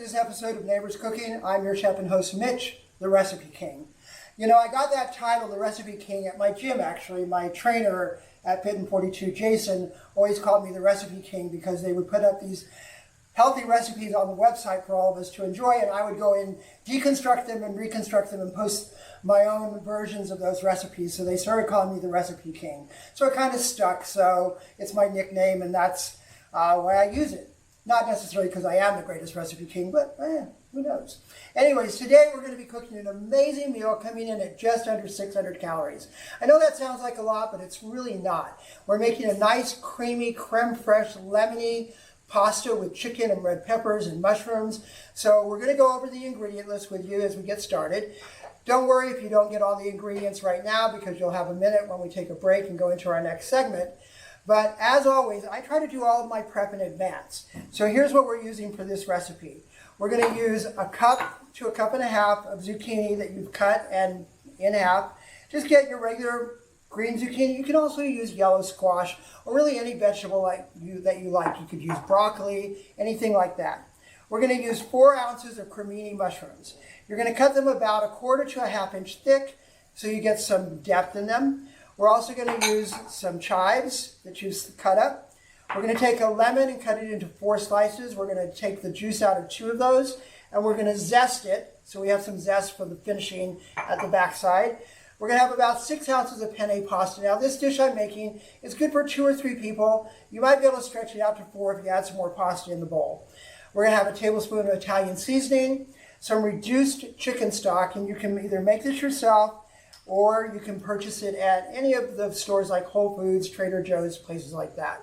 this episode of Neighbors Cooking. I'm your chef and host, Mitch, the Recipe King. You know, I got that title, the Recipe King, at my gym, actually. My trainer at Penne 42, Jason, always called me the Recipe King because they would put up these healthy recipes on the website for all of us to enjoy, and I would go in, deconstruct them and reconstruct them and post my own versions of those recipes. So they started calling me the Recipe King. So it kind of stuck, so it's my nickname, and that's why I use it. Not necessarily because I am the greatest recipe king, but who knows. Anyways, today we're going to be cooking an amazing meal coming in at just under 600 calories. I know that sounds like a lot, but it's really not. We're making a nice, creamy, creme fraiche, lemony pasta with chicken and red peppers and mushrooms. So we're going to go over the ingredient list with you as we get started. Don't worry if you don't get all the ingredients right now, because you'll have a minute when we take a break and go into our next segment. But as always, I try to do all of my prep in advance. So here's what we're using for this recipe. We're going to use a cup to a cup and a half of zucchini that you've cut and in half. Just get your regular green zucchini. You can also use yellow squash or really any vegetable that you like. You could use broccoli, anything like that. We're going to use 4 ounces of cremini mushrooms. You're going to cut them about 1/4 to a 1/2 inch thick so you get some depth in them. We're also going to use some chives that you've cut up. We're going to take a lemon and cut it into 4 slices. We're going to take the juice out of 2 of those, and we're going to zest it so we have some zest for the finishing at the back side. We're going to have about 6 ounces of penne pasta. Now, this dish I'm making is good for 2 or 3 people. You might be able to stretch it out to 4 if you add some more pasta in the bowl. We're going to have a tablespoon of Italian seasoning, some reduced chicken stock, and you can either make this yourself or you can purchase it at any of the stores like Whole Foods, Trader Joe's, places like that.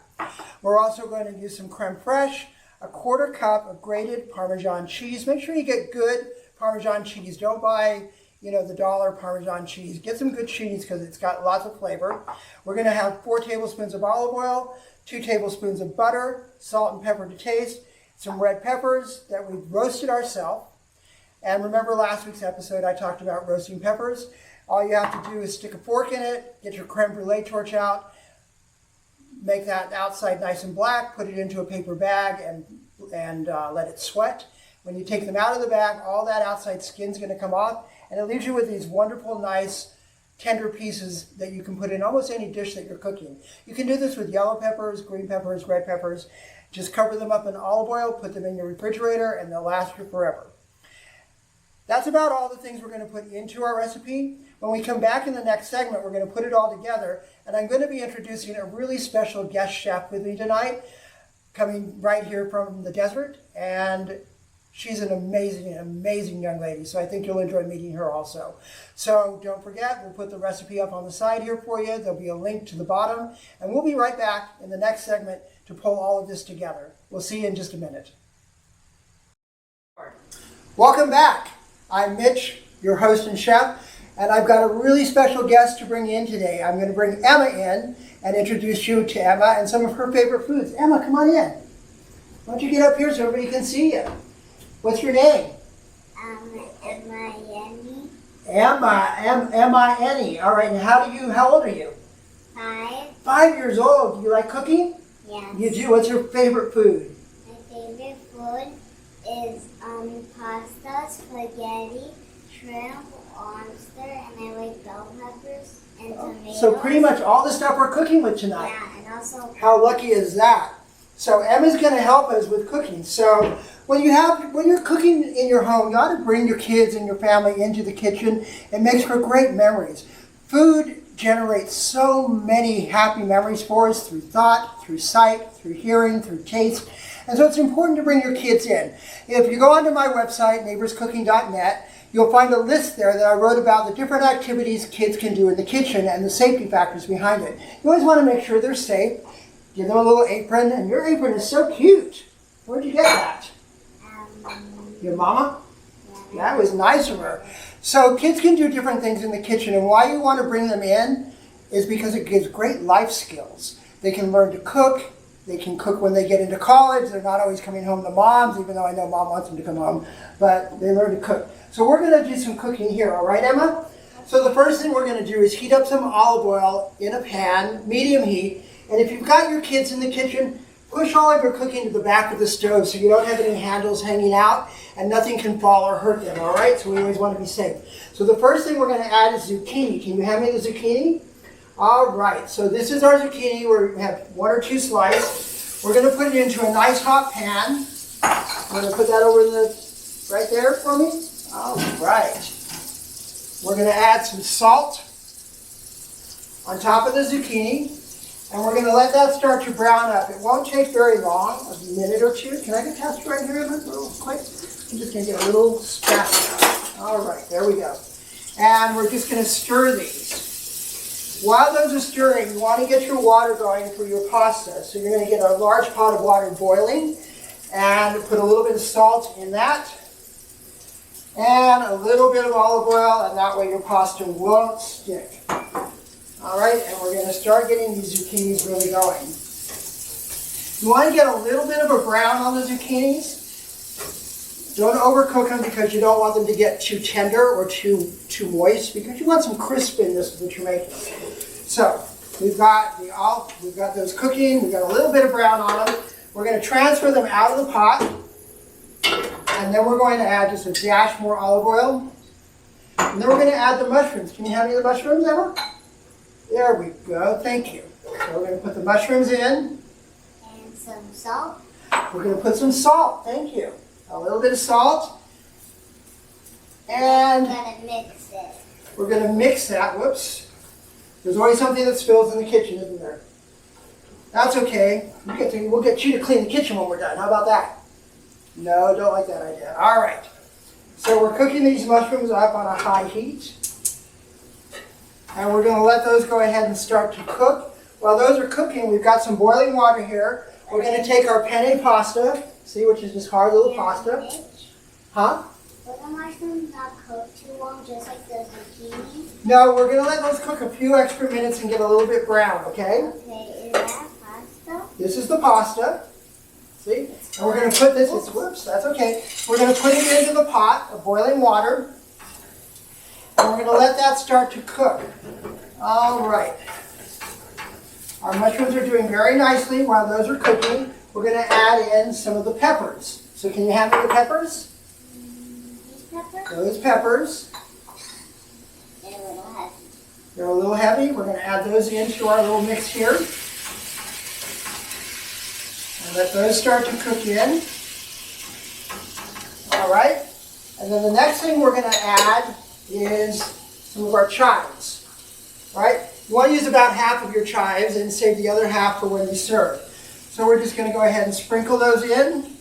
We're also going to use some creme fraiche, 1/4 cup of grated Parmesan cheese. Make sure you get good Parmesan cheese. Don't buy, the dollar Parmesan cheese. Get some good cheese because it's got lots of flavor. We're going to have 4 tablespoons of olive oil, 2 tablespoons of butter, salt and pepper to taste, some red peppers that we've roasted ourselves. And remember last week's episode, I talked about roasting peppers. All you have to do is stick a fork in it, get your creme brulee torch out, make that outside nice and black, put it into a paper bag and let it sweat. When you take them out of the bag, all that outside skin's going to come off, and it leaves you with these wonderful, nice, tender pieces that you can put in almost any dish that you're cooking. You can do this with yellow peppers, green peppers, red peppers. Just cover them up in olive oil, put them in your refrigerator, and they'll last you forever. That's about all the things we're going to put into our recipe. When we come back in the next segment, we're going to put it all together, and I'm going to be introducing a really special guest chef with me tonight, coming right here from the desert, and she's an amazing, amazing young lady, so I think you'll enjoy meeting her also. So don't forget, we'll put the recipe up on the side here for you. There'll be a link to the bottom, and we'll be right back in the next segment to pull all of this together. We'll see you in just a minute. Welcome back. I'm Mitch, your host and chef, and I've got a really special guest to bring in today. I'm going to bring Emma in and introduce you to Emma and some of her favorite foods. Emma, come on in. Why don't you get up here so everybody can see you? What's your name? Emma Yenny. Emma, M-I-N-E. All right, and how old are you? 5. 5 years old. Do you like cooking? Yes. You do? What's your favorite food? My favorite food is pasta, spaghetti, shrimp, oyster, and I like bell peppers and tomatoes. So pretty much all the stuff we're cooking with tonight. Yeah, and also... How lucky is that? So Emma's going to help us with cooking. So when you're cooking in your home, you ought to bring your kids and your family into the kitchen. It makes for great memories. Food generates so many happy memories for us through thought, through sight, through hearing, through taste. And so it's important to bring your kids in. If you go onto my website, neighborscooking.net, you'll find a list there that I wrote about the different activities kids can do in the kitchen and the safety factors behind it. You always want to make sure they're safe. Give them a little apron, and your apron is so cute. Where'd you get that? Your mama? Yeah. That was nice of her. So kids can do different things in the kitchen, and why you want to bring them in is because it gives great life skills. They can learn to cook. They can cook when they get into college. They're not always coming home to moms, even though I know mom wants them to come home, but they learn to cook. So we're going to do some cooking here, all right, Emma? So the first thing we're going to do is heat up some olive oil in a pan, medium heat, and if you've got your kids in the kitchen, push all of your cooking to the back of the stove so you don't have any handles hanging out. and nothing can fall or hurt them, all right? So we always want to be safe. So the first thing we're going to add is zucchini. Can you hand me the zucchini? All right, so this is our zucchini. We have 1 or 2 slices. We're going to put it into a nice hot pan. I'm going to put that over right there for me. All right. We're going to add some salt on top of the zucchini. And we're going to let that start to brown up. It won't take very long, a minute or two. Can I get past right here real quick? I'm just going to get a little spatula. All right, there we go. And we're just going to stir these. While those are stirring, you want to get your water going for your pasta. So you're going to get a large pot of water boiling and put a little bit of salt in that and a little bit of olive oil, and that way your pasta won't stick. All right, and we're going to start getting these zucchinis really going. You want to get a little bit of a brown on the zucchinis. Don't overcook them because you don't want them to get too tender or too moist, because you want some crispiness that you're making. So we've got those cooking. We've got a little bit of brown on them. We're going to transfer them out of the pot, and then we're going to add just a dash more olive oil, and then we're going to add the mushrooms. Can you hand me the mushrooms, Emma? There we go, thank you. So we're going to put the mushrooms in. And some salt. We're going to put some salt, thank you. A little bit of salt. And we're going to mix it. We're going to mix that, whoops. There's always something that spills in the kitchen, isn't there? That's okay. We'll get you to clean the kitchen when we're done. How about that? No, don't like that idea. All right. So we're cooking these mushrooms up on a high heat. And we're going to let those go ahead and start to cook. While those are cooking, we've got some boiling water here. We're going to take our penne pasta, see, which is this hard little pasta. Huh? Will the mushrooms not cook too long, just like the zucchini? No, we're going to let those cook a few extra minutes and get a little bit brown, okay? Okay, is that pasta? This is the pasta. See? And we're going to put this, whoops, that's okay. We're going to put it into the pot of boiling water. And we're going to let that start to cook. All right. Our mushrooms are doing very nicely. While those are cooking, we're going to add in some of the peppers. So can you hand me the peppers? These peppers? Those peppers. They're a little heavy. They're a little heavy. We're going to add those into our little mix here. And let those start to cook in. All right. And then the next thing we're going to add is some of our chives, right? You want to use about half of your chives and save the other half for when you serve. So we're just going to go ahead and sprinkle those in,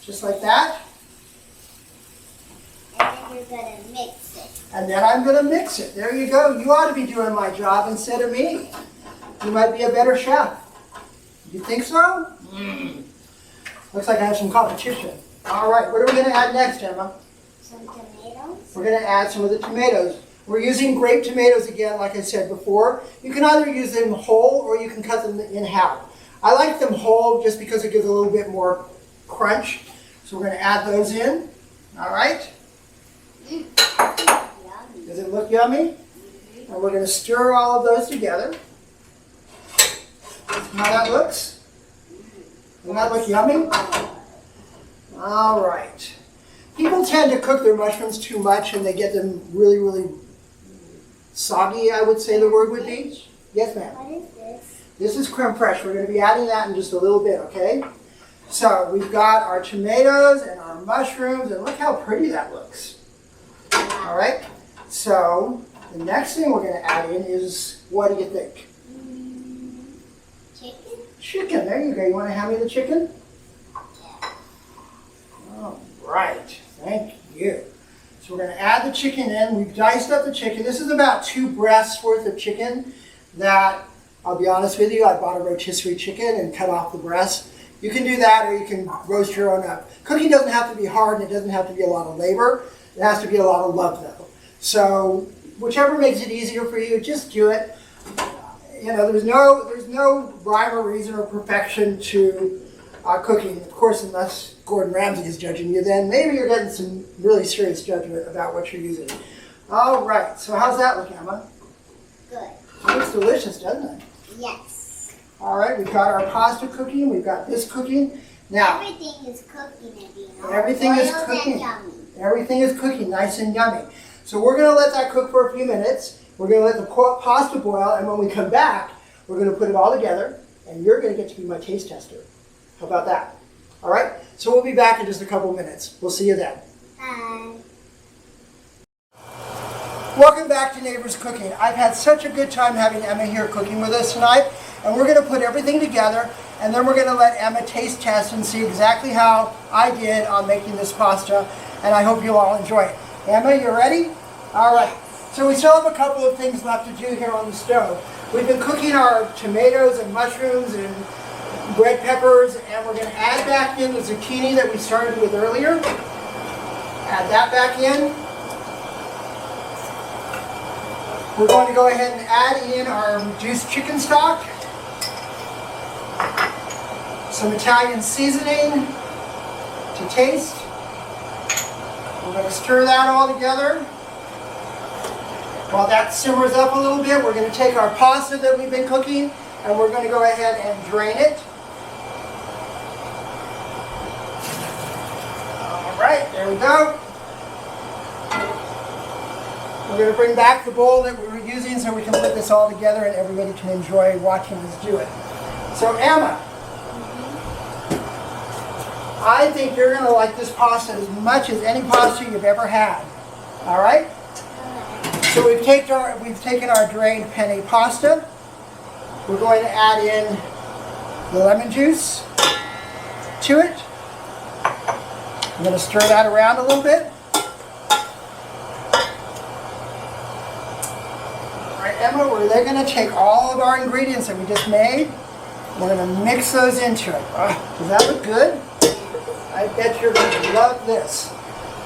just like that. And then you're going to mix it. And then I'm going to mix it. There you go. You ought to be doing my job instead of me. You might be a better chef. You think so? Looks like I have some competition. All right, what are we going to add next, Emma? Some tomatoes. We're going to add some of the tomatoes. We're using grape tomatoes again, like I said before. You can either use them whole or you can cut them in half. I like them whole just because it gives a little bit more crunch. So we're going to add those in. All right. Does it look yummy? And we're going to stir all of those together. See how that looks? Doesn't that look yummy? All right. People tend to cook their mushrooms too much and they get them really, really soggy, I would say the word would be. Yes, ma'am. What is this? This is creme fraiche. We're going to be adding that in just a little bit, okay? So we've got our tomatoes and our mushrooms, and look how pretty that looks. All right? So the next thing we're going to add in is, what do you think? Chicken? Chicken. There you go. You want to hand me the chicken? All right. Thank you. So we're going to add the chicken in. We've diced up the chicken. This is about 2 breasts worth of chicken that, I'll be honest with you, I bought a rotisserie chicken and cut off the breast. You can do that, or you can roast your own up. Cooking doesn't have to be hard, and it doesn't have to be a lot of labor. It has to be a lot of love, though. So whichever makes it easier for you, just do it. You know, there's no rhyme or reason or perfection to cooking. Of course, unless Gordon Ramsay is judging you, then maybe you're getting some really serious judgment about what you're using. All right, so how's that look, Emma? Good. It looks delicious, doesn't it? Yes. All right, we've got our pasta cooking, we've got this cooking, Now, everything is cooking and being all everything is boiled cooking. and yummy. Everything is cooking nice and yummy. So we're going to let that cook for a few minutes. We're going to let the pasta boil, and when we come back, we're going to put it all together, and you're going to get to be my taste tester. How about that? All right? So we'll be back in just a couple minutes. We'll see you then. Bye. Welcome back to Neighbors Cooking. I've had such a good time having Emma here cooking with us tonight, and we're going to put everything together, and then we're going to let Emma taste test and see exactly how I did on making this pasta, and I hope you'll all enjoy it. Emma, you ready? All right. So we still have a couple of things left to do here on the stove. We've been cooking our tomatoes and mushrooms and red peppers, and we're going to add back in the zucchini that we started with earlier. Add that back in. We're going to go ahead and add in our reduced chicken stock, some Italian seasoning to taste. We're going to stir that all together. While that simmers up a little bit, we're going to take our pasta that we've been cooking and we're going to go ahead and drain it. All right, there we go. We're going to bring back the bowl that we were using so we can put this all together and everybody can enjoy watching us do it. So Emma, I think you're going to like this pasta as much as any pasta you've ever had. All right? So we've taken our drained penne pasta. We're going to add in the lemon juice to it. I'm going to stir that around a little bit. All right, Emma, we're then going to take all of our ingredients that we just made. We're going to mix those into it. Does that look good? I bet you're going to love this.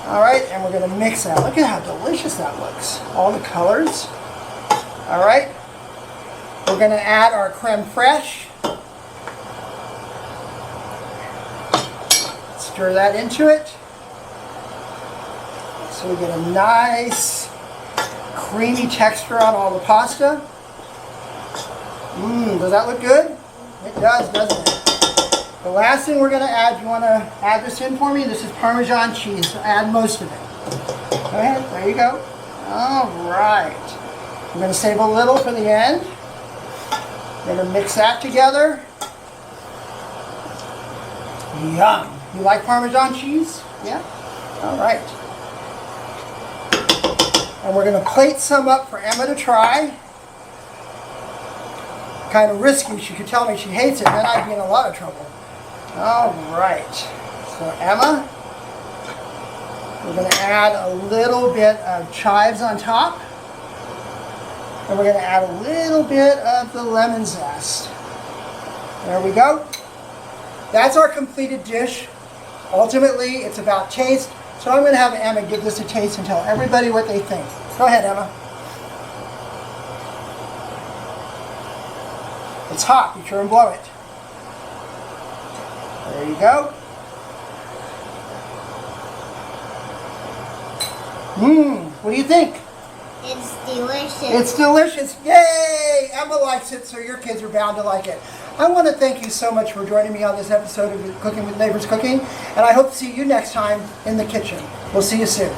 All right, and we're going to mix that. Look at how delicious that looks. All the colors. All right. We're going to add our creme fraiche. Stir that into it. So we get a nice creamy texture on all the pasta. Does that look good? It does, doesn't it? The last thing we're going to add, you want to add this in for me? This is Parmesan cheese, so add most of it. Go ahead, there you go. All right. I'm going to save a little for the end. I'm going to mix that together. Yum. You like Parmesan cheese? Yeah? All right. And we're going to plate some up for Emma to try. Kind of risky. She could tell me she hates it, then I'd be in a lot of trouble. All right, so Emma, we're going to add a little bit of chives on top, and we're going to add a little bit of the lemon zest. There we go. That's our completed dish. Ultimately, it's about taste, so I'm going to have Emma give this a taste and tell everybody what they think. Go ahead, Emma. It's hot, be sure and blow it. There you go. What do you think? It's delicious. It's delicious. Yay! Emma likes it, so your kids are bound to like it. I want to thank you so much for joining me on this episode of Cooking with Neighbors Cooking, and I hope to see you next time in the kitchen. We'll see you soon.